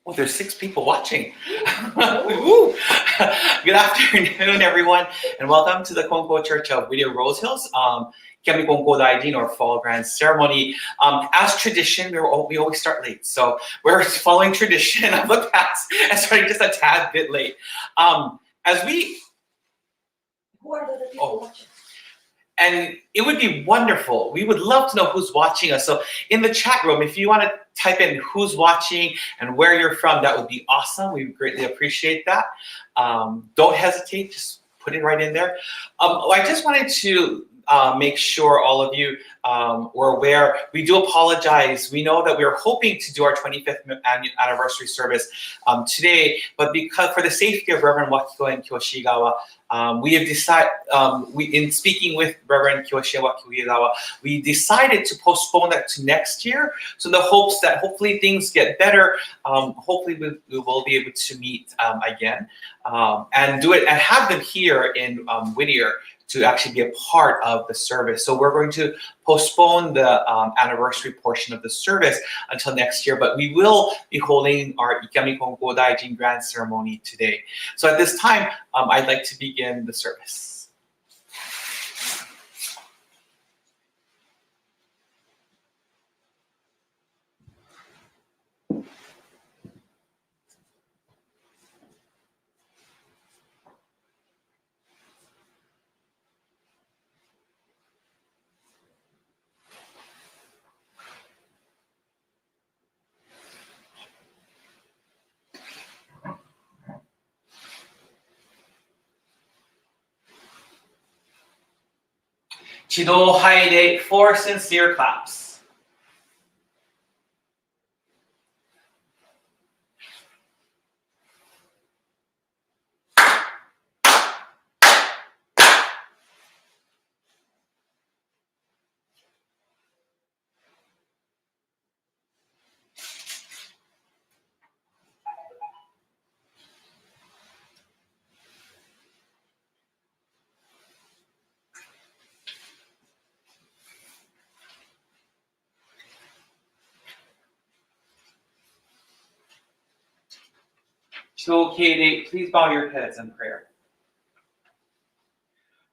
Oh, there's 6 people watching. Good afternoon, everyone, and welcome to the Konkō Church of Whittier-Rose Hills, Ikigami Konkō Daijin, or Fall Grand Ceremony. As tradition, we always start late, so we're following tradition of the past and starting just a tad bit late. Who are the people watching? And it would be wonderful. We would love to know who's watching us. So in the chat room, if you want to type in who's watching and where you're from, that would be awesome. We would greatly appreciate that. Don't hesitate, just put it right in there. I just wanted to make sure all of you were aware. We do apologize. We know that we were hoping to do our 25th anniversary service today, but because for the safety of Reverend Wakiko and Kyoshigawa, we have decided, in speaking with Reverend Kyoshi and Wakiko, we decided to postpone that to next year. So in the hopes that hopefully things get better, hopefully we will be able to meet again and do it and have them here in Whittier to actually be a part of the service. So we're going to postpone the anniversary portion of the service until next year, but we will be holding our Ikigami Konkō Daijin Grand Ceremony today. So at this time, I'd like to begin the service. 祈祷拝礼 4 sincere claps. Please bow your heads in prayer.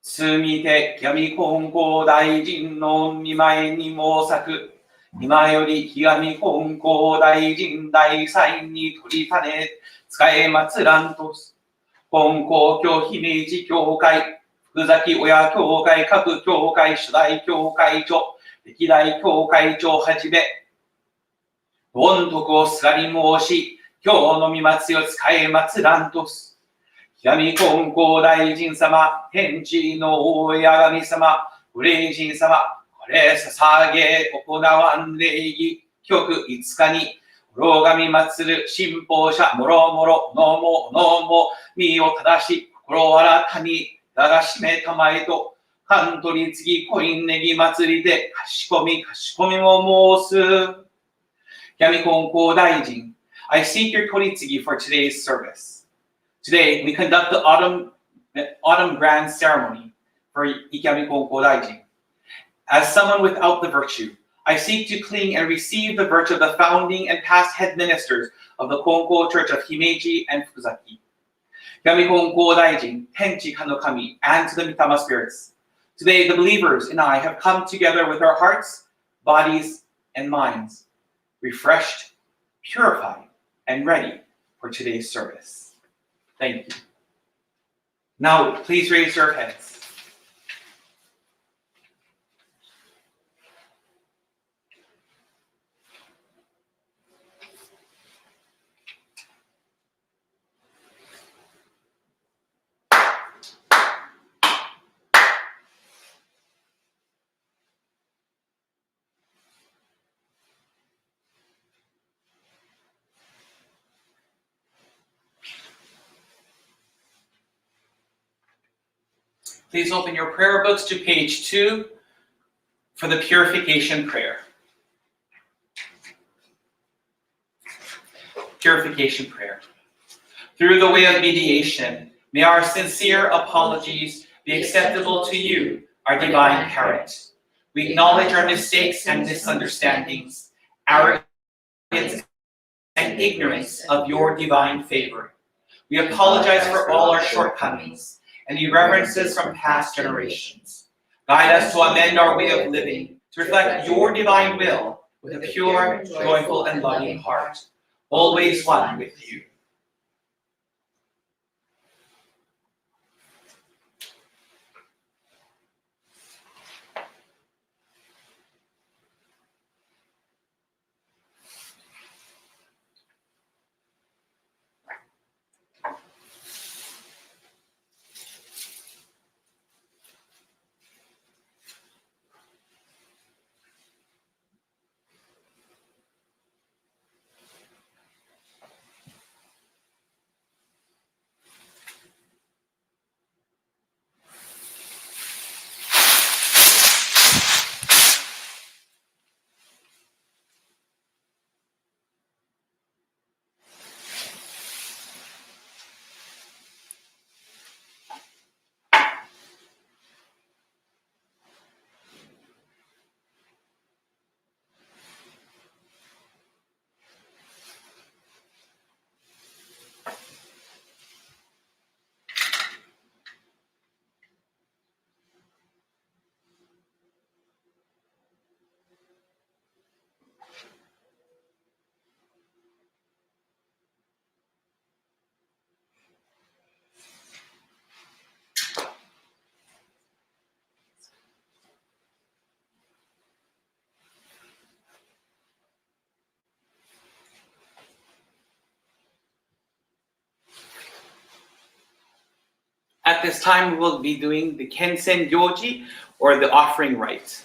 つみてIkigami Konkō Daijinの御前に申さく、今よりIkigami Konkō Daijin大祭に取り種ね、使え祭らんとす。金光教姫路教会、福崎親教会、各教会、初代教会長、歴代教会長はじめ、御徳をすがり申し、今日の御祭を使え祭らんとす。Ikigami Konkō Daijin様、天地の大家神様、ご霊神様、これ捧げ行わん礼儀、極5日に、愚神祭る信奉者、もろもろ、のも、身を正し、心新たに、だがしめたまえと、関取り次、コインネギ祭りで、かしこみも申す。Ikigami Konkō Daijin, I seek your koritsugi for today's service. Today, we conduct the autumn grand ceremony for Ikigami Konkō Daijin. As someone without the virtue, I seek to cling and receive the virtue of the founding and past head ministers of the Konkō Church of Himeji and Fukuzaki. Ikigami Konkō Daijin, Tenchi Kanokami, and to the Mitama spirits. Today, the believers and I have come together with our hearts, bodies, and minds, refreshed, purified, and ready for today's service. Thank you. Now, please raise your heads. Please open your prayer books to page 2 for the purification prayer. Purification prayer. Through the way of mediation, may our sincere apologies be acceptable to you, our divine parent. We acknowledge our mistakes and misunderstandings, arrogance and ignorance of your divine favor. We apologize for all our shortcomings and irreverences from past generations. Guide us to amend our way of living, to reflect your divine will with a pure, joyful, and loving heart, always one with you. At this time, we will be doing the Kensen Yoji, or the offering rite.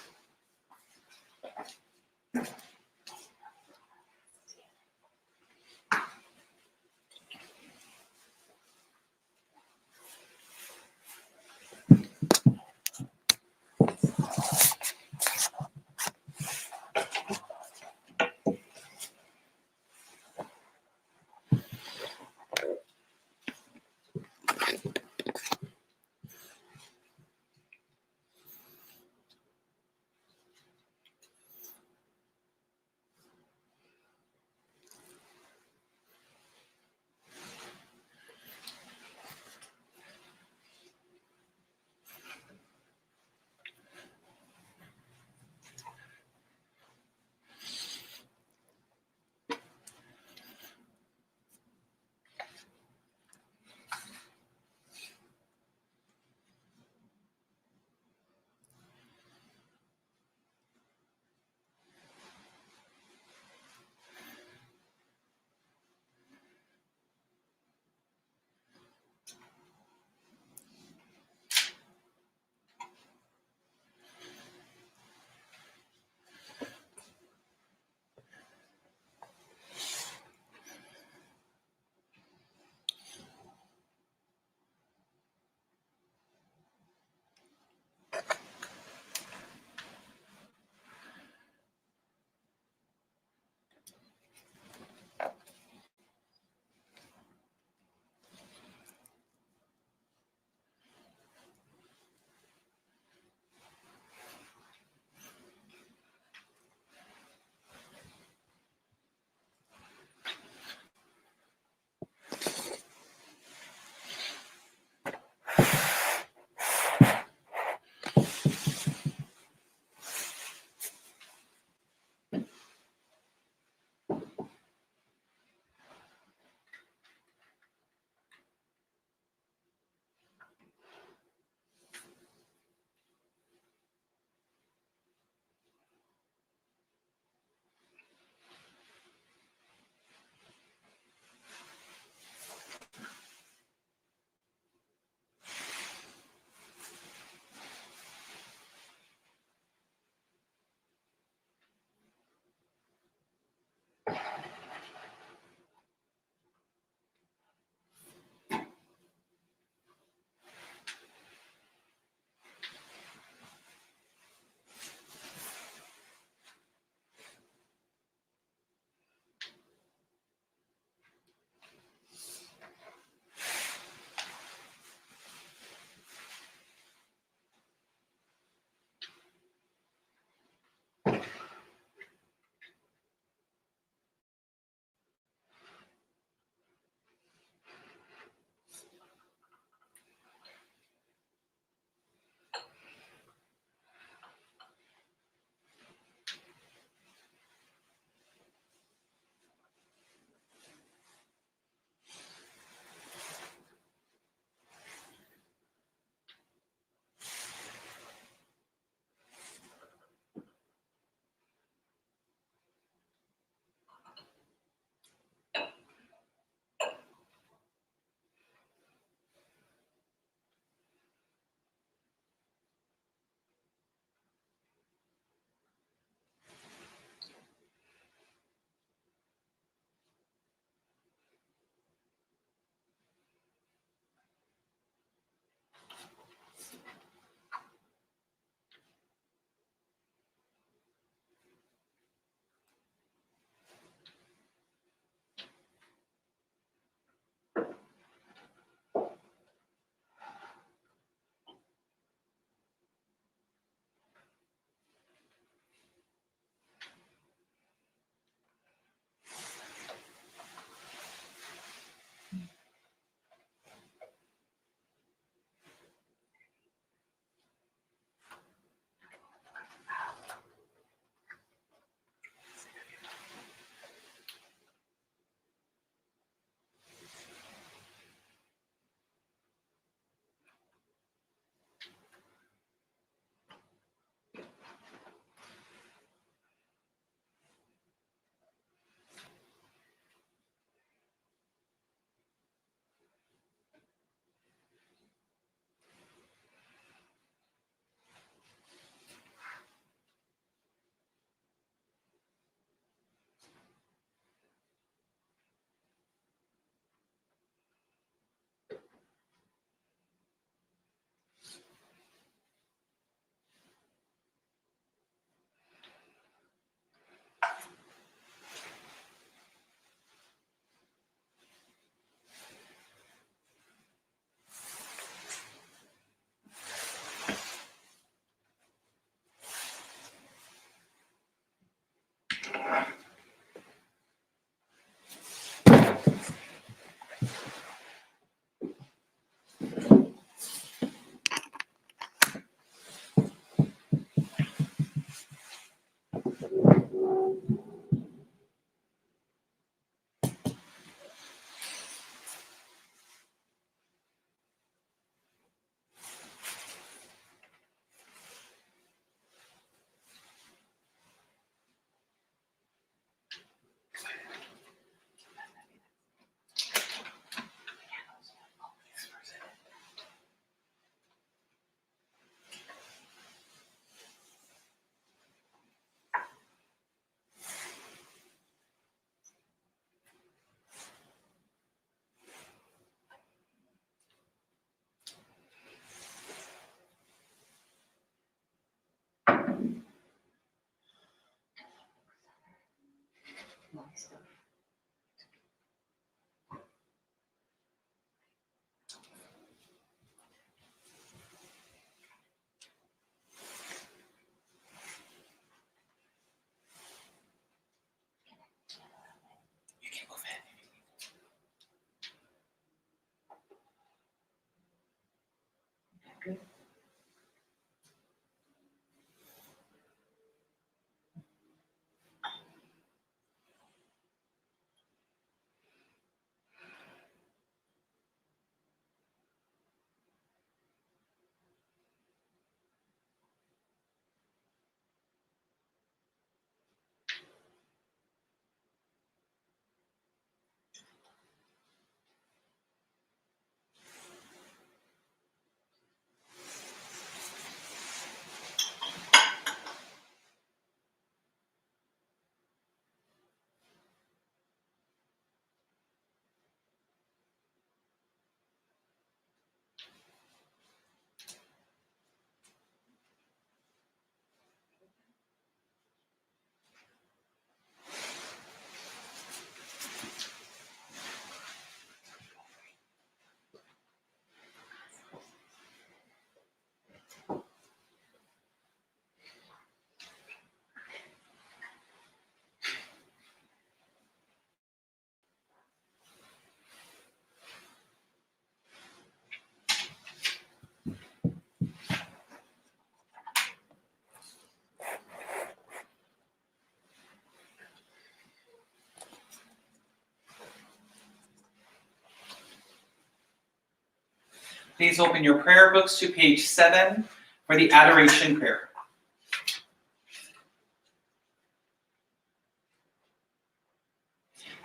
Please open your prayer books to page 7 for the Adoration Prayer.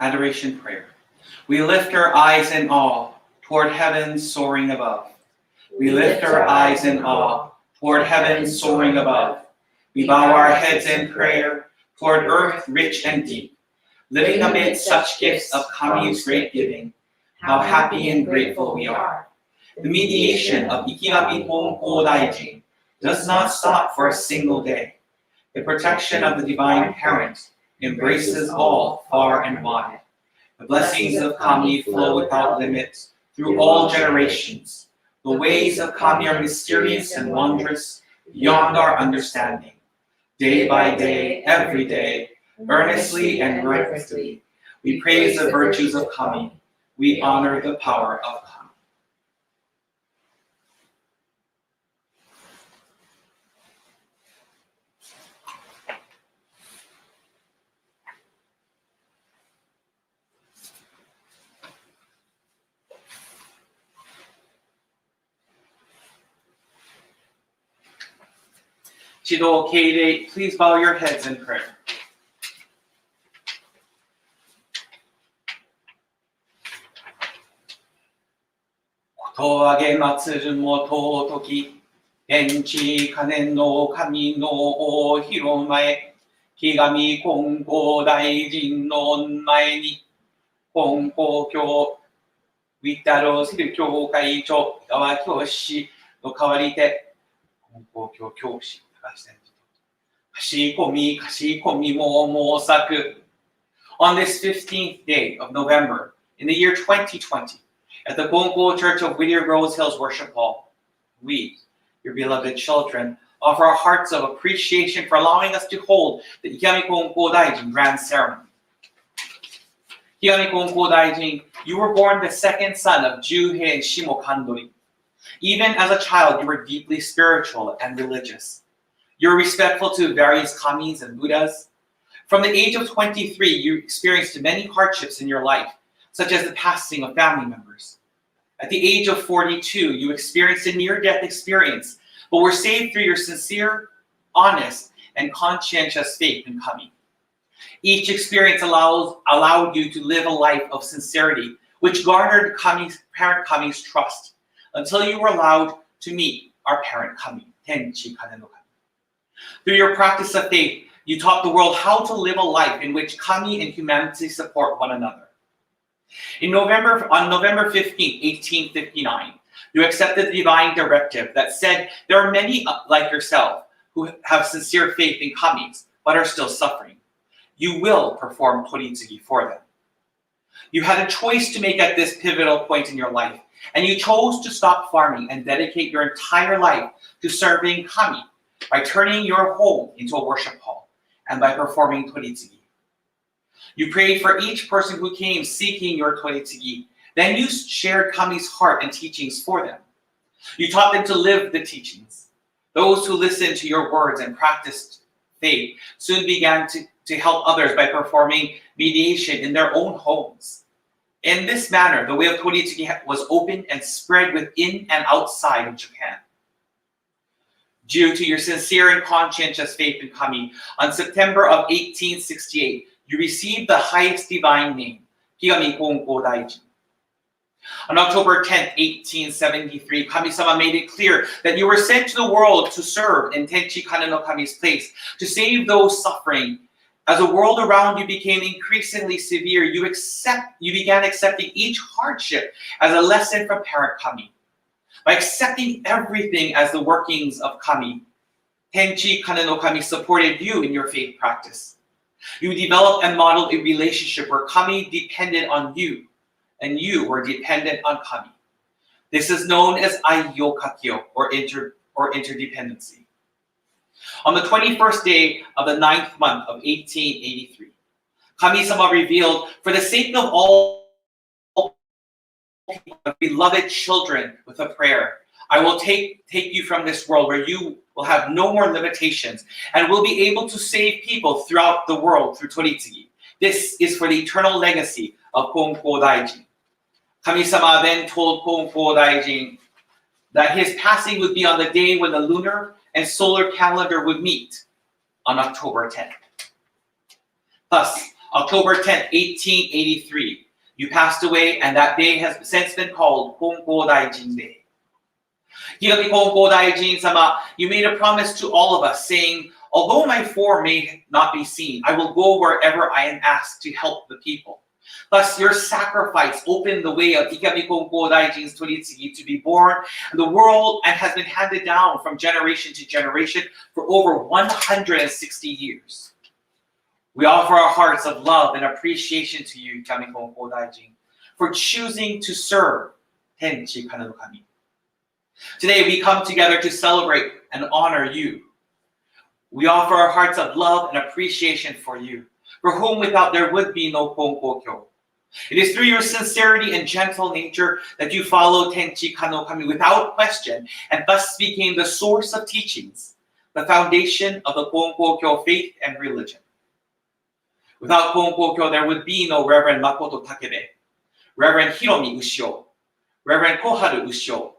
Adoration Prayer. We lift our eyes in awe toward heaven soaring above. We lift our eyes in awe toward heaven soaring above. We bow our heads in prayer toward earth rich and deep. Living amid such gifts of Kami's great giving, how happy and grateful we are. The mediation of Ikigami Konkō Daijin does not stop for a single day. The protection of the Divine Parent embraces all far and wide. The blessings of Kami flow without limits through all generations. The ways of Kami are mysterious and wondrous beyond our understanding. Day by day, every day, earnestly and reverently, we praise the virtues of Kami. We honor the power of Kami. 一度敬礼 Please bow your heads in prayer. 도하게祭るも尊き天地金の神のお広前Ikigami Konkō Daijinの前にKonkō教Whittier-Rose教会長井川教師の代わりでKonkō教教師貸し込みも毛作 On this 15th day of November in the year 2020 at the Konkō Church of Whittier-Rose Hills Worship Hall, we, your beloved children, offer our hearts of appreciation for allowing us to hold the Ikigami Konkō Daijin grand ceremony. Ikigami Konkō Daijin, you were born the second son of Juhei and Shimo Kandori. Even as a child, you were deeply spiritual and religious. You were respectful to various kamis and Buddhas. From the age of 23, you experienced many hardships in your life, such as the passing of family members. At the age of 42, you experienced a near-death experience, but were saved through your sincere, honest, and conscientious faith in Kami. Each experience allowed you to live a life of sincerity, which garnered parent Kami's trust, until you were allowed to meet our parent Kami, Tenchi Kane no Kami. Through your practice of faith, you taught the world how to live a life in which Kami and humanity support one another. On November 15, 1859, you accepted the divine directive that said there are many like yourself who have sincere faith in Kamis but are still suffering. You will perform toritsugi for them. You had a choice to make at this pivotal point in your life, and you chose to stop farming and dedicate your entire life to serving Kami by turning your home into a worship hall and by performing toritsugi. You prayed for each person who came seeking your toritsugi. Then you shared Kami's heart and teachings for them. You taught them to live the teachings. Those who listened to your words and practiced faith soon began to help others by performing mediation in their own homes. In this manner, the way of toritsugi was opened and spread within and outside of Japan. Due to your sincere and conscientious faith in Kami, on September of 1868, you received the highest divine name, Ikigami Konkō Daijin. On October 10, 1873, Kami-sama made it clear that you were sent to the world to serve in Tenchi Kane no Kami's place, to save those suffering. As the world around you became increasingly severe, you began accepting each hardship as a lesson from parent Kami. By accepting everything as the workings of Kami, Tenchi Kane no Kami supported you in your faith practice. You developed and modeled a relationship where Kami depended on you, and you were dependent on Kami. This is known as Aiyokakyo, or interdependency. On the 21st day of the 9th month of 1883, Kami-sama revealed, for the sake of all beloved children, with a prayer, I will take you from this world where you will have no more limitations and will be able to save people throughout the world through toritsugi. This is for the eternal legacy of Konkō Daijin. Kami-sama then told Konkō Daijin, that his passing would be on the day when the lunar and solar calendar would meet on October 10th. Thus, October 10th, 1883, you passed away, and that day has since been called Konkō Daijin Day. Ikigami Konkō Daijin-sama, you made a promise to all of us, saying, although my form may not be seen, I will go wherever I am asked to help the people. Thus, your sacrifice opened the way of Ikigami Konkō Daijin's Toritsugi to be born in the world and has been handed down from generation to generation for over 160 years. We offer our hearts of love and appreciation to you, Ikigami Konkō Daijin, for choosing to serve Tenchi Kana no Kami. Today, we come together to celebrate and honor you. We offer our hearts of love and appreciation for you, for whom without there would be no Konkō-kyo. It is through your sincerity and gentle nature that you followed Tenchi Kano Kami without question, and thus became the source of teachings, the foundation of the Konkō-kyo faith and religion. Without Konkō-kyo, there would be no Reverend Makoto Takebe, Reverend Hiromi Ushio, Reverend Koharu Ushio,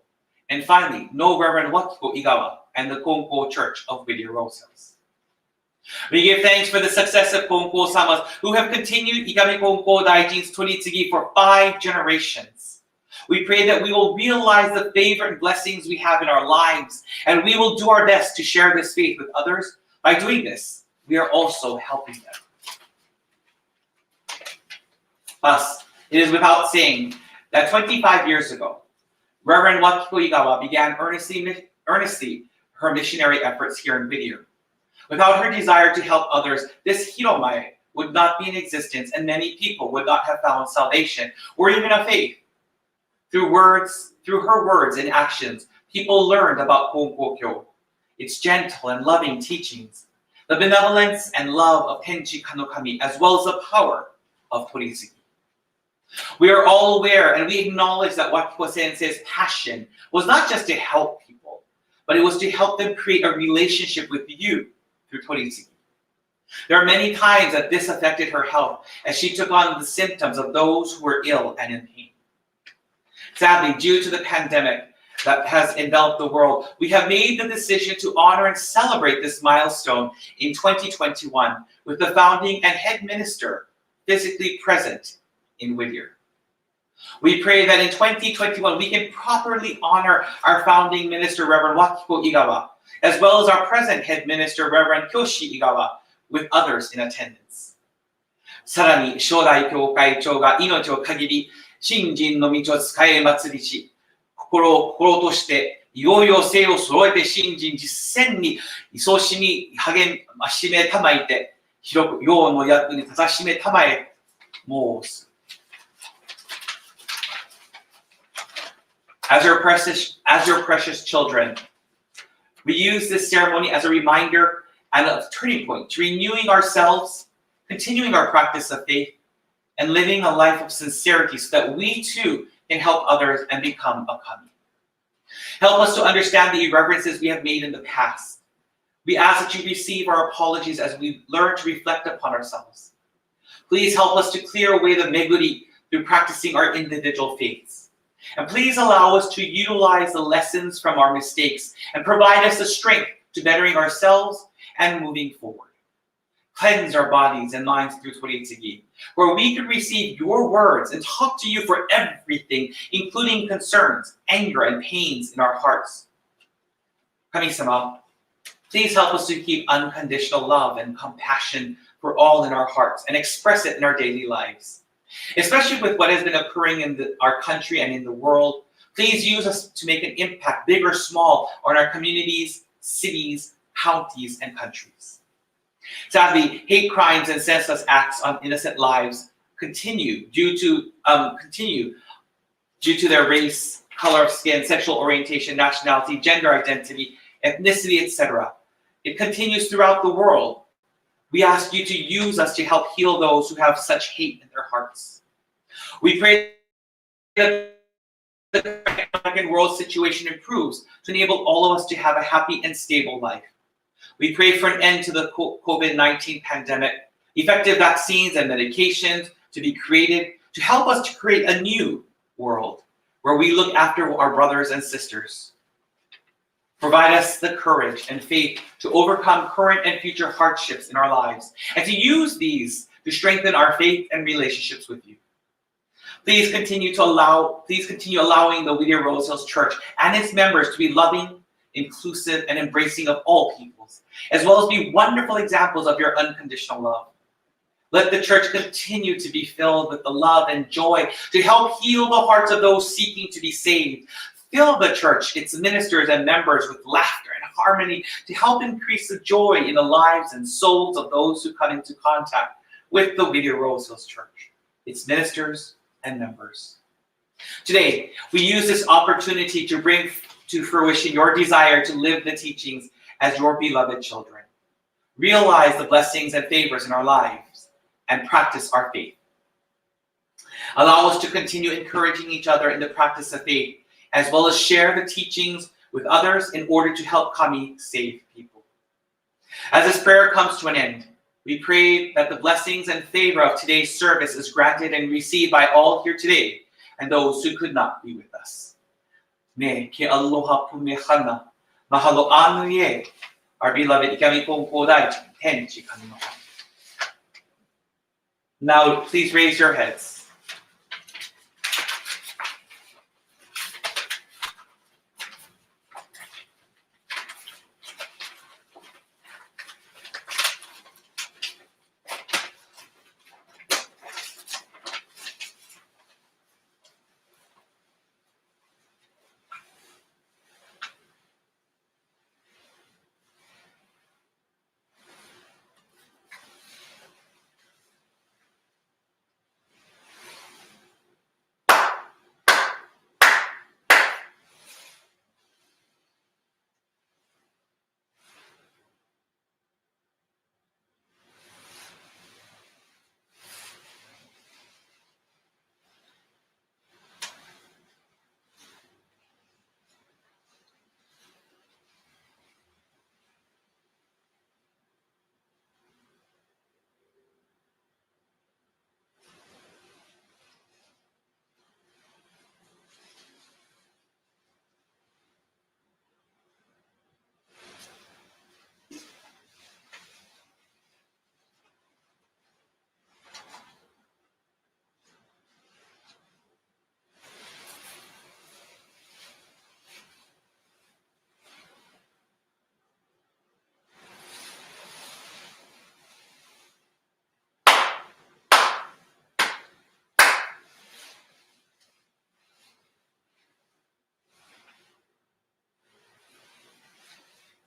and finally, no Reverend Wakiko Igawa and the Konkō Church of Whittier-Rose. We give thanks for the success of Konkō-samas who have continued Ikigami Konkō Daijin's Toritsugi for 5 generations. We pray that we will realize the favor and blessings we have in our lives, and we will do our best to share this faith with others. By doing this, we are also helping them. Thus, it is without saying that 25 years ago, Reverend Wakiko Igawa began earnestly her missionary efforts here in Whittier. Without her desire to help others, this Hiromae would not be in existence, and many people would not have found salvation or even a faith. Through her words and actions, people learned about Konkō-kyo, its gentle and loving teachings, the benevolence and love of Tenchi Kano Kami, as well as the power of Toritsugi. We are all aware and we acknowledge that Wakiko Sensei's passion was not just to help people, but it was to help them create a relationship with you through Toritsugi. There are many times that this affected her health as she took on the symptoms of those who were ill and in pain. Sadly, due to the pandemic that has enveloped the world, we have made the decision to honor and celebrate this milestone in 2021 with the founding and head minister physically present in Whittier. We pray that in 2021 we can properly honor our founding minister, Reverend Wakiko Igawa, as well as our present head minister, Reverend Kyoshi Igawa, with others in attendance. さらに、初代教会長が命を限り、信心の道を使え祭りし、心としていよいよ精を揃えて信心実践に勤しみ励めたまいて、広く世の役に立たしめたまえ申す。As your precious children, we use this ceremony as a reminder and a turning point to renewing ourselves, continuing our practice of faith, and living a life of sincerity so that we too can help others and become a kami. Help us to understand the irreverences we have made in the past. We ask that you receive our apologies as we learn to reflect upon ourselves. Please help us to clear away the meguri through practicing our individual faiths. And please allow us to utilize the lessons from our mistakes and provide us the strength to bettering ourselves and moving forward. Cleanse our bodies and minds through Toritsugi, where we can receive your words and talk to you for everything, including concerns, anger, and pains in our hearts. Kami-sama, please help us to keep unconditional love and compassion for all in our hearts and express it in our daily lives. Especially with what has been occurring in our country and in the world, please use us to make an impact, big or small, on our communities, cities, counties, and countries. Sadly, hate crimes and senseless acts on innocent lives continue due to their race, color of skin, sexual orientation, nationality, gender identity, ethnicity, etc. It continues throughout the world. We ask you to use us to help heal those who have such hate in their hearts. We pray that the American world situation improves to enable all of us to have a happy and stable life. We pray for an end to the COVID-19 pandemic, effective vaccines and medications to be created to help us to create a new world where we look after our brothers and sisters. Provide us the courage and faith to overcome current and future hardships in our lives, and to use these to strengthen our faith and relationships with you. Please continue allowing the Whittier-Rose Hills Church and its members to be loving, inclusive, and embracing of all peoples, as well as be wonderful examples of your unconditional love. Let the church continue to be filled with the love and joy to help heal the hearts of those seeking to be saved. Fill the church, its ministers and members with laughter and harmony to help increase the joy in the lives and souls of those who come into contact with the Whittier-Rose Hills Church, its ministers and members. Today, we use this opportunity to bring to fruition your desire to live the teachings as your beloved children. Realize the blessings and favors in our lives and practice our faith. Allow us to continue encouraging each other in the practice of faith, as well as share the teachings with others in order to help Kami save people. As this prayer comes to an end, we pray that the blessings and favor of today's service is granted and received by all here today and those who could not be with us. Me ke aloha pumehana, mahalo anu ye, our beloved Ikigami Konkō Daijin, Tenchi Kami no Ha. Now, please raise your heads.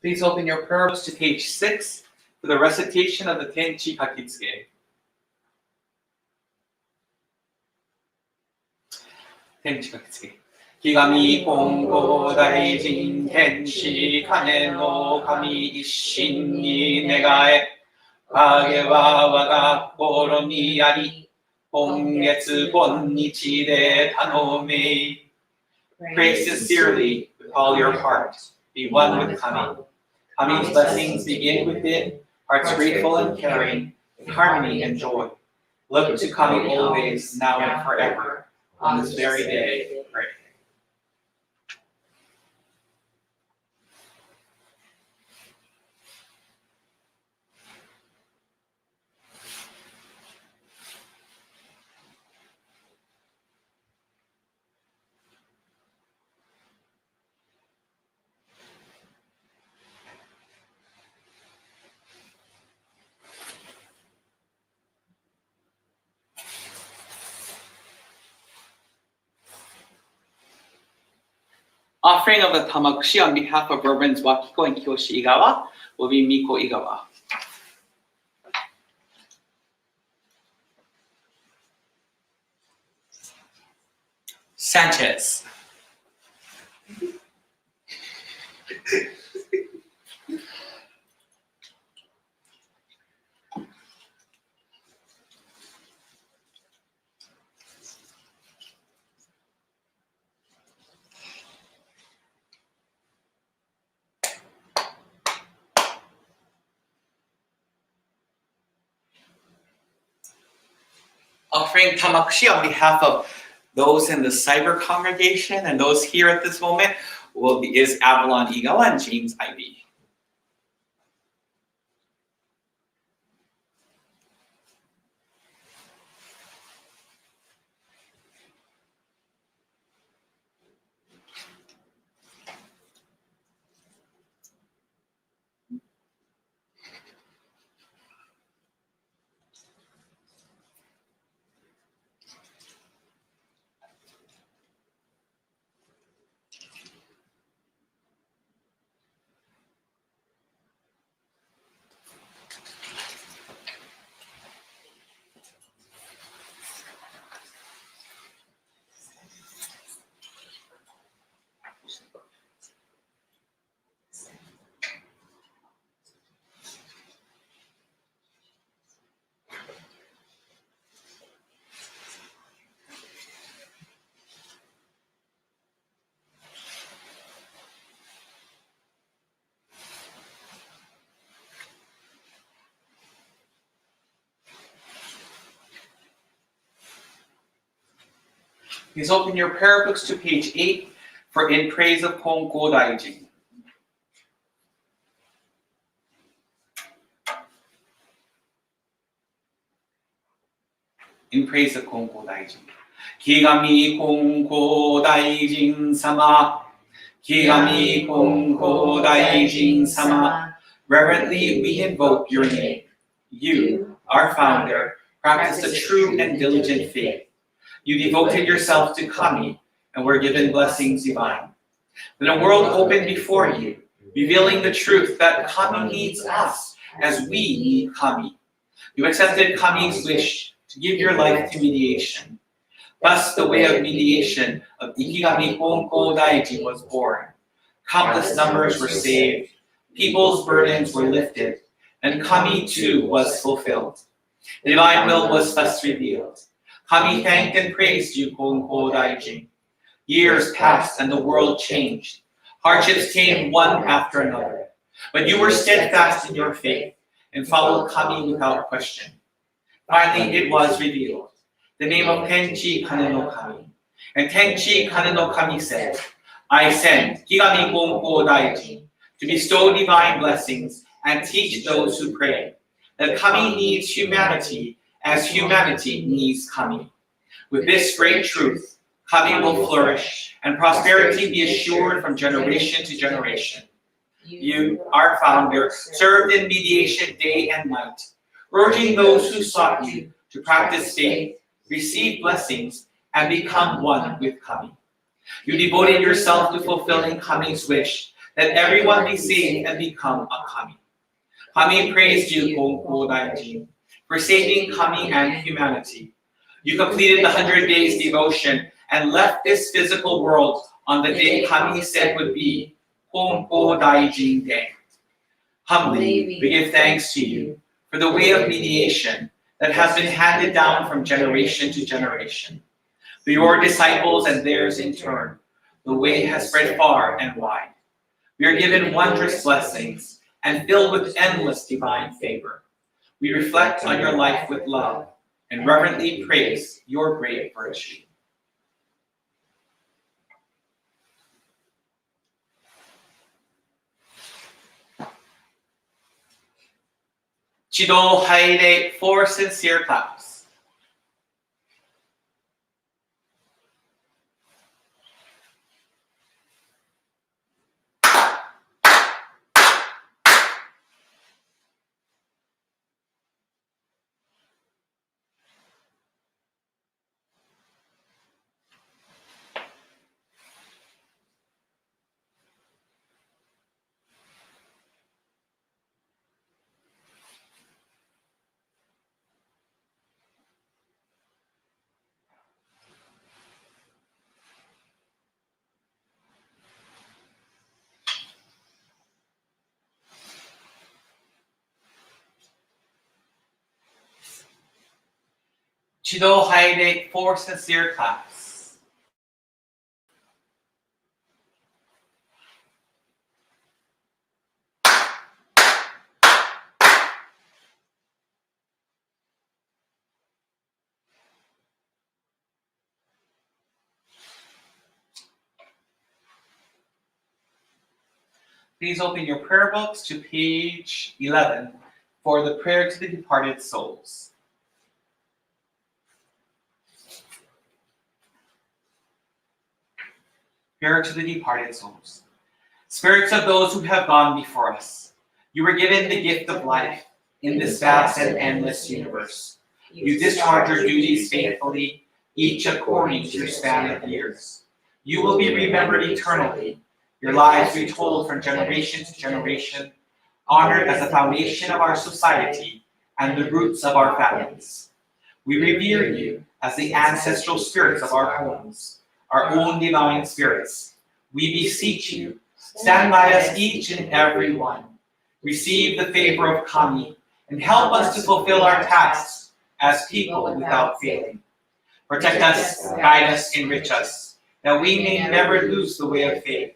Please open your prayer books to page 6 for the recitation of the Tenchi Kakitsuke. Tenchi Kakitsuke. Ikigami Konkō Daijin Tenshi Kane no Kami Isshin ni Negae. Kage wa waga kokoro ni ari. Hongetsu bonnichi de tanomei. Pray sincerely with all your heart. Be one with Kami. Kami's blessings begin within, hearts grateful and caring, in harmony and joy. Look to Kami always, now and forever. On this very day, pray. Offering of the tamakushi on behalf of Reverends Wakiko and Kiyoshi Igawa will be Miko Igawa. Sanchez. Offering tamakushi on behalf of those in the cyber congregation and those here at this moment is Avalon Eagle and James Ivy. Please open your prayer books to page 8 for In Praise of Konkō Daijin. In Praise of Konkō Daijin. Ikigami Konkō Daijin sama. Ikigami Konkō Daijin sama. Reverently we invoke your name. You, our founder, practiced a true and diligent faith. You devoted yourself to Kami and were given blessings divine. Then a world opened before you, revealing the truth that Kami needs us as we need Kami. You accepted Kami's wish to give your life to mediation. Thus, the way of mediation of Ikigami Konkō Daijin was born. Countless numbers were saved, people's burdens were lifted, and Kami too was fulfilled. The divine will was thus revealed. Kami thanked and praised you, Konkō Daijin. Years passed and the world changed. Hardships came one after another. But you were steadfast in your faith and followed Kami without question. Finally, it was revealed, the name of Tenchi Kane no Kami. And Tenchi Kane no Kami said, I send Ikigami Konkō Daijin to bestow divine blessings and teach those who pray that Kami needs humanity as humanity needs Kami. With this great truth, Kami will flourish and prosperity be assured from generation to generation. You, our founder, served in mediation day and night, urging those who sought you to practice faith, receive blessings, and become one with Kami. You devoted yourself to fulfilling Kami's wish that everyone be saved and become a Kami. Kami praised you, Konkō Daijin, for saving Kami and humanity. You completed the 100 days devotion and left this physical world on the day Kami said would be Konkō Daijin Day. Humbly, we give thanks to you for the way of mediation that has been handed down from generation to generation. For your disciples and theirs in turn, the way has spread far and wide. We are given wondrous blessings and filled with endless divine favor. We reflect on your life with love and reverently praise your great virtue. Chido Haide for sincere claps. Chido Haide for sincere claps. Please open your prayer books to page 11 for the prayer to the departed souls. Prayer to the departed souls. Spirits of those who have gone before us, you were given the gift of life in this vast and endless universe. You discharge your duties faithfully, each according to your span of years. You will be remembered eternally, your lives retold from generation to generation, honored as the foundation of our society and the roots of our families. We revere you as the ancestral spirits of our homes, our own divine spirits. We beseech you, stand by us each and every one. Receive the favor of Kami and help us to fulfill our tasks as people without failing. Protect us, guide us, enrich us, that we may never lose the way of faith,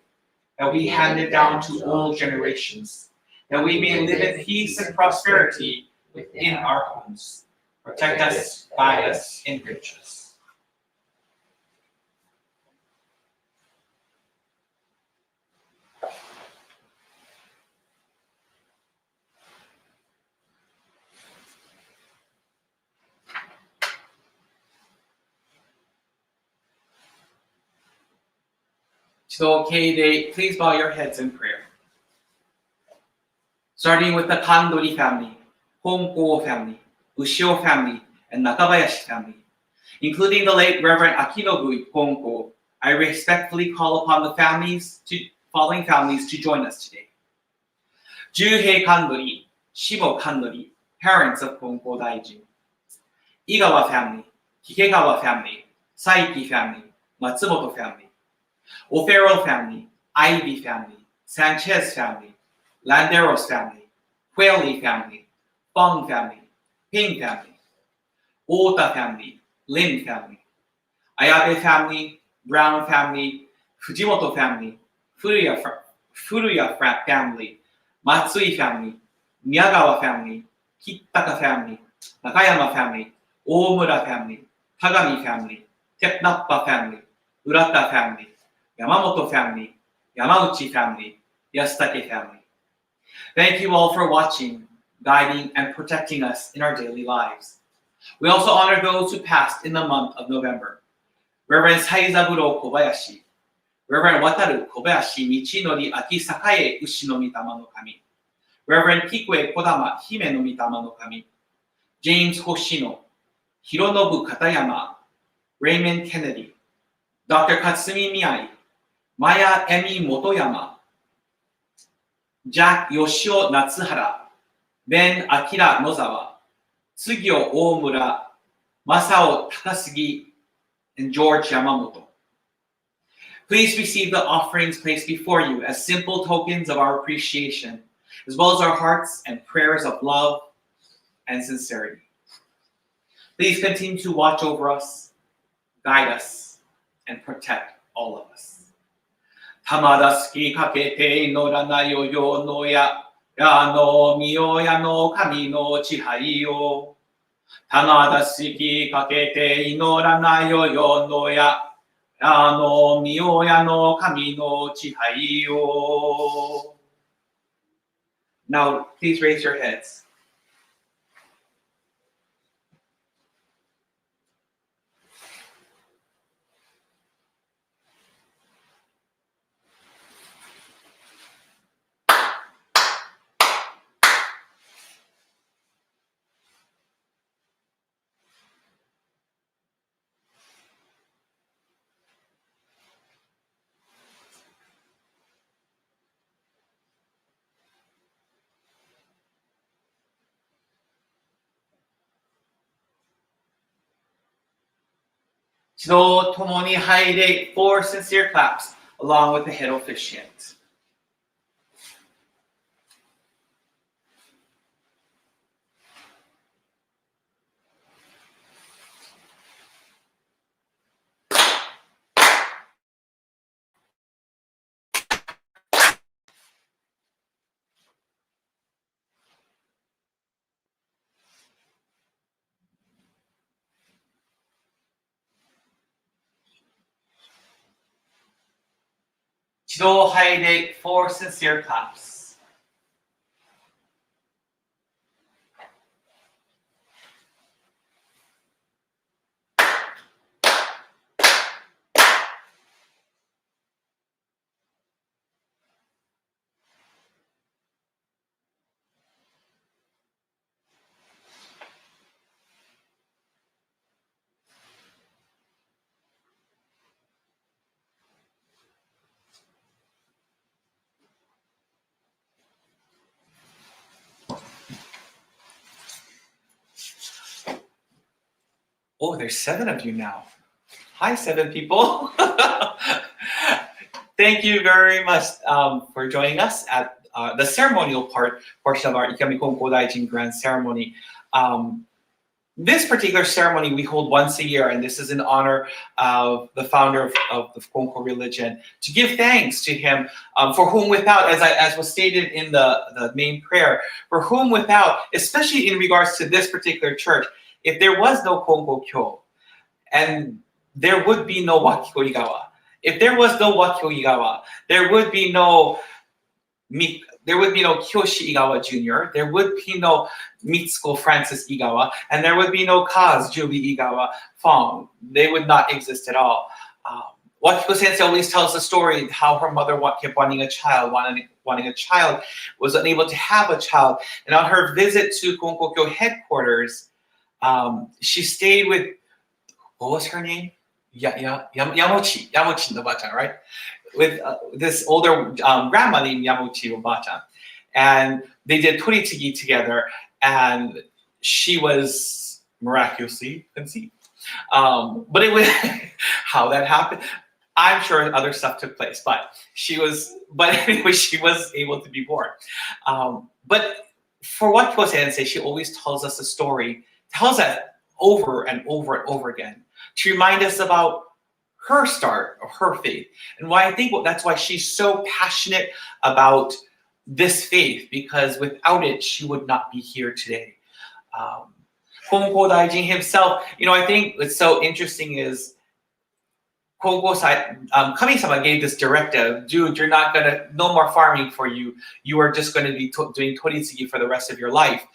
that we hand it down to all generations, that we may live in peace and prosperity within our homes. Protect us, guide us, enrich us. 一度敬礼 please bow your heads in prayer. Starting with the Kandori family, Konkō family, Ushio family, and Nakabayashi family, including the late Reverend Akinobu Konkō, I respectfully call upon the following families to join us today. Juhei Kandori, Shimo Kandori, parents of Konkō Daijin. Igawa family, Hikegawa family, Saiki family, Matsumoto family. O'Farrell family, Ivy family, Sanchez family, Landeros family, Whaley family, Fong family, Ping family, Ota family, Lin family, Ayabe family, Brown family, Fujimoto family, Furuya family, Matsui family, Miyagawa family, Kitaka family, Nakayama family, Omura family, Kagami family, Tepnappa family, Urata family, Yamamoto family, Yamauchi family, Yasutake family. Thank you all for watching, guiding, and protecting us in our daily lives. We also honor those who passed in the month of November. Reverend Saizaburo Kobayashi, Reverend Wataru Kobayashi Michinori Aki Sakae Ushi no Mitama no Kami, Reverend Kikue Kodama Hime no Mitama no Kami, James Hoshino, Hironobu Katayama, Raymond Kennedy, Dr. Katsumi Miyai, Maya Emi Motoyama, Jack Yoshio Natsuhara, Ben Akira Nozawa, Tsugyo Omura, Masao Takasugi, and George Yamamoto. Please receive the offerings placed before you as simple tokens of our appreciation, as well as our hearts and prayers of love and sincerity. Please continue to watch over us, guide us, and protect all of us. Tamadaski kakete inorana yo no ya no miyo ya no kami no chihai yo. Tamadaski kakete inorana yo no ya no miyo ya no kami no chihai yo. Now, please raise your heads. So, tomoni haide 4 sincere claps along with the head officiant. 指導杯で 4 sincere cups. Oh, there's 7 of you now. Hi, 7 people. Thank you very much for joining us at the ceremonial portion of our Ikigami Konkō Daijin Grand Ceremony. This particular ceremony we hold once a year, and this is in honor of the founder of the Konkō religion, to give thanks to him, for whom without, as was stated in the main prayer, for whom without, especially in regards to this particular church, if there was no Konkō-kyo, and there would be no Wakiko-igawa. If there was no Wakiko-igawa, there would be no Kyoshi Igawa Jr., there would be no Mitsuko Francis Igawa, and there would be no Kaz Julie Igawa Fong. They would not exist at all. Wakiko Sensei always tells the story how her mother kept wanting a child, was unable to have a child, and on her visit to Konkō-kyo headquarters, she stayed with, what was her name? Yamochi Oba-chan, right? With this older grandma named Yamochi Oba-chan. And they did toritsugi together, and she was miraculously conceived. But it was how that happened. I'm sure other stuff took place, but anyway, she was able to be born. But for Wakiko Sensei, she always tells us a story, tells that over and over and over again to remind us about her start of her faith, and why I think that's why she's so passionate about this faith, because without it she would not be here today. Konkō Daijin himself, I think what's so interesting is Kami-sama gave this directive: dude, you're not no more farming for you. You are just going to be doing toritsugi for the rest of your life.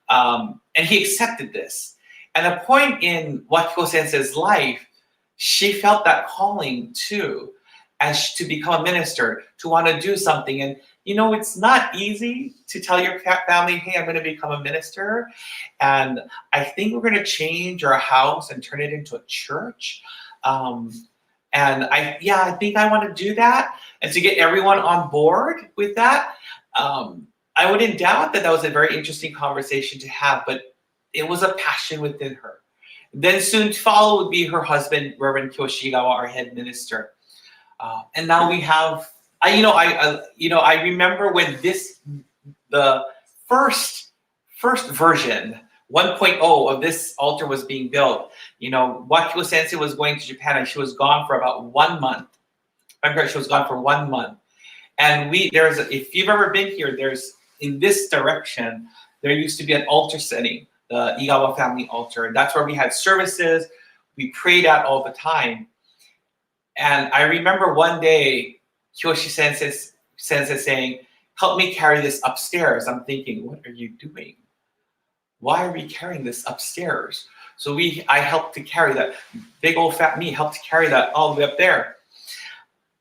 And he accepted this. And a point in Wakiko Sensei's life, she felt that calling too, as to become a minister, to want to do something. And it's not easy to tell your family, hey, I'm going to become a minister, and I think we're going to change our house and turn it into a church. And I think I want to do that. And to get everyone on board with that, I wouldn't doubt that was a very interesting conversation to have, but it was a passion within her. Then soon to follow would be her husband, Reverend Kyoshigawa, our head minister. And now we have, I remember when the first version, 1.0 of this altar was being built. Wakiko Sensei was going to Japan, and she was gone for about 1 month. I'm correct, she was gone for 1 month. And if you've ever been here, in this direction, there used to be an altar setting, the Igawa family altar. And that's where we had services. We prayed at all the time. And I remember one day, Kyoshi Sensei saying, help me carry this upstairs. I'm thinking, what are you doing? Why are we carrying this upstairs? So I helped to carry that. Big old fat me helped to carry that all the way up there.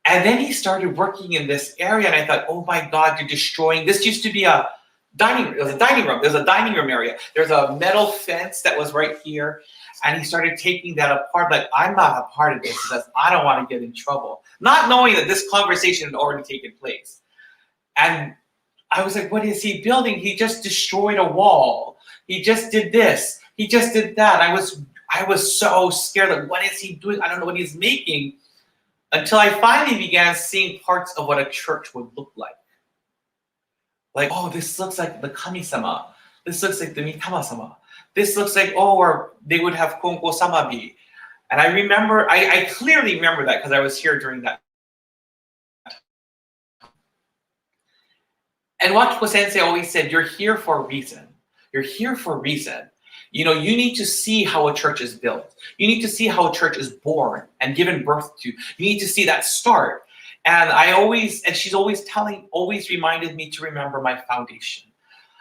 And then he started working in this area, and I thought, oh my God, you're destroying. This used to be a dining room. It was a dining room. There's a dining room area. There's a metal fence that was right here. And he started taking that apart. Like, I'm not a part of this because I don't want to get in trouble. Not knowing that this conversation had already taken place. And I was like, what is he building? He just destroyed a wall. He just did this. He just did that. I was so scared. Like, what is he doing? I don't know what he's making. Until I finally began seeing parts of what a church would look like. Like, oh, this looks like the Kami-sama. This looks like the Mitama-sama. This looks like, or they would have Konkō-sama be. And I remember, I clearly remember that because I was here during that. And Wakiko Sensei always said, you're here for a reason. You're here for a reason. You need to see how a church is built. You need to see how a church is born and given birth to. You need to see that start. And she's always reminded me to remember my foundation.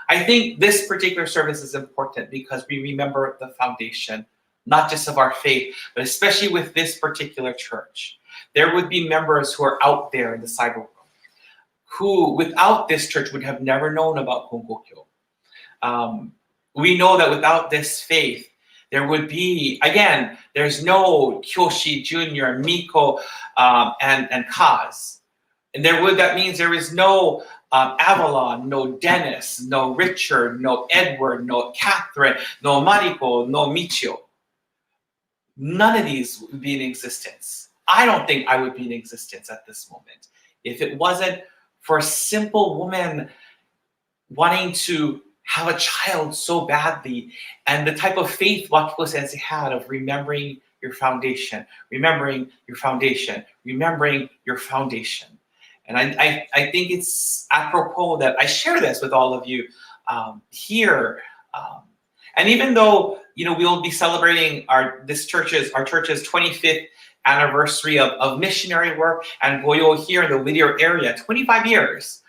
I think this particular service is important because we remember the foundation, not just of our faith, but especially with this particular church. There would be members who are out there in the cyber world who, without this church, would have never known about Konkō. We know that without this faith, there would be, again, there's no Kyoshi Jr., Miko, and Kaz. And that means there is no Avalon, no Dennis, no Richard, no Edward, no Catherine, no Mariko, no Michio. None of these would be in existence. I don't think I would be in existence at this moment if it wasn't for a simple woman wanting to have a child so badly, and the type of faith Wakiko Sensei had of remembering your foundation, remembering your foundation, remembering your foundation. And I think it's apropos that I share this with all of you here. And even though we'll be celebrating our church's 25th anniversary of missionary work and Goyo here in the Whittier area, 25 years.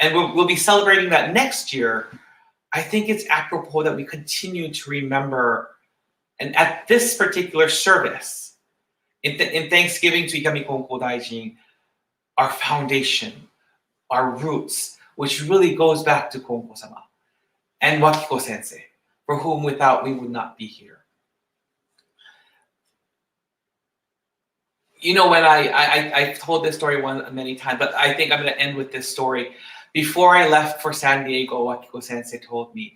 And we'll be celebrating that next year. I think it's apropos that we continue to remember, and at this particular service, in Thanksgiving to Ikigami Konkō Daijin, our foundation, our roots, which really goes back to Konkō-sama and Wakiko Sensei, for whom without we would not be here. When I've told this story many times, but I think I'm going to end with this story. Before I left for San Diego, Wakiko Sensei told me,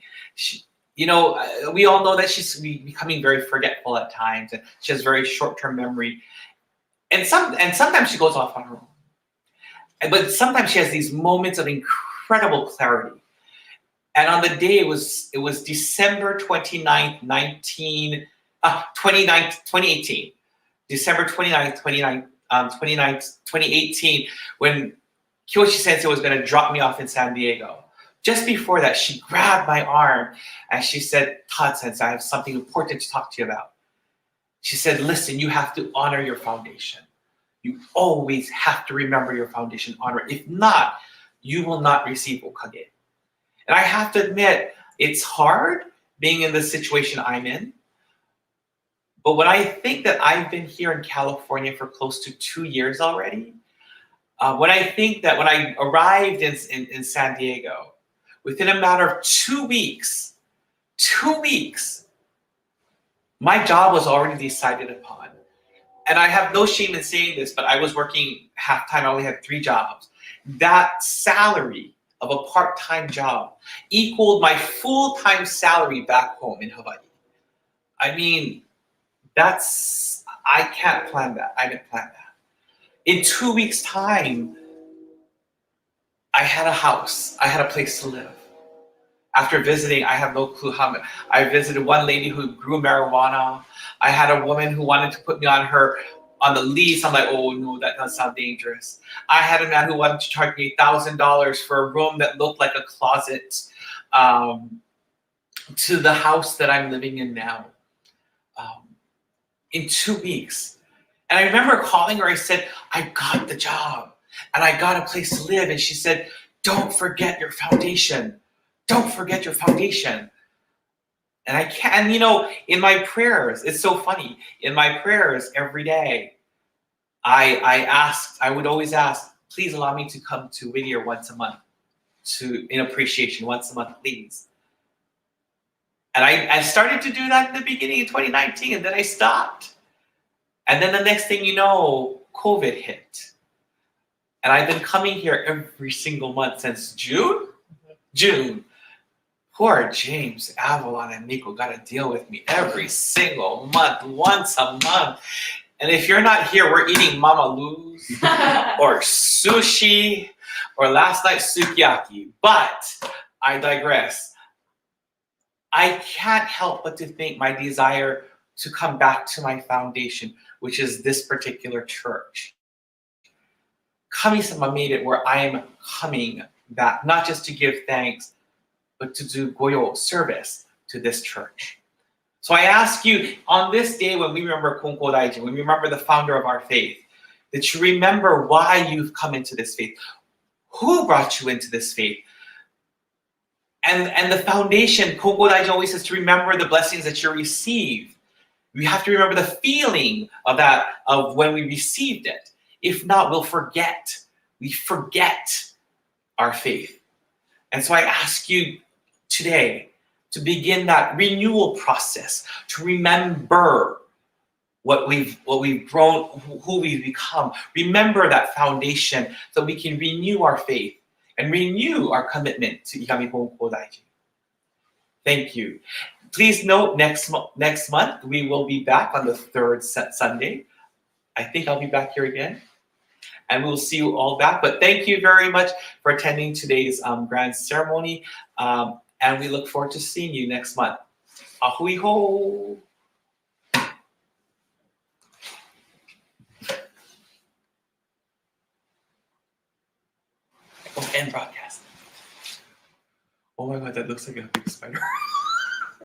we all know that she's becoming very forgetful at times, and she has very short-term memory, and sometimes she goes off on her own. But sometimes she has these moments of incredible clarity. And on the day, it was December 29th, 2018. December 29th, 2018, when Kyoshi Sensei was going to drop me off in San Diego. Just before that, she grabbed my arm and she said, "Todd Sensei, I have something important to talk to you about." She said, "Listen, you have to honor your foundation. You always have to remember your foundation, honor it. If not, you will not receive Okage." And I have to admit, it's hard being in the situation I'm in. But when I think that I've been here in California for close to 2 years already, when I think that when I arrived in San Diego, within a matter of 2 weeks, my job was already decided upon. And I have no shame in saying this, but I was working half-time. I only had 3 jobs. That salary of a part-time job equaled my full-time salary back home in Hawaii. I mean, I can't plan that. I didn't plan that. In 2 weeks' time, I had a house. I had a place to live. After visiting, I have no clue how many. I visited one lady who grew marijuana. I had a woman who wanted to put me on the lease. I'm like, oh no, that does sound dangerous. I had a man who wanted to charge me $1,000 for a room that looked like a closet to the house that I'm living in now. In 2 weeks. And I remember calling her, I said, "I got the job and I got a place to live." And she said, "Don't forget your foundation. Don't forget your foundation." And I can't, in my prayers, it's so funny. In my prayers every day, I would always ask, "Please allow me to come to Whittier once a month in appreciation, once a month, please." And I started to do that in the beginning of 2019, and then I stopped. And then the next thing you know, COVID hit. And I've been coming here every single month since June. Poor James, Avalon, and Nico got to deal with me every single month, once a month. And if you're not here, we're eating Mama Lou's or sushi or last night's sukiyaki. But I digress. I can't help but to think my desire to come back to my foundation, which is this particular church. Kami-sama made it where I am coming back, not just to give thanks, but to do goyo, service to this church. So I ask you, on this day when we remember Konkō Daijin, when we remember the founder of our faith, that you remember why you've come into this faith, who brought you into this faith. And the foundation, Konkō Daijin always says to remember the blessings that you receive. We have to remember the feeling of that, of when we received it. If not, we'll forget. We forget our faith. And so I ask you today to begin that renewal process, to remember what we've grown, who we've become. Remember that foundation so we can renew our faith and renew our commitment to Ikigami Konkō Daijin. Thank you. Please note next month we will be back on the third Sunday. I think I'll be back here again. And we'll see you all back. But thank you very much for attending today's grand ceremony. And we look forward to seeing you next month. Ahui ho! Oh, end broadcast. Oh my God, that looks like a big spider.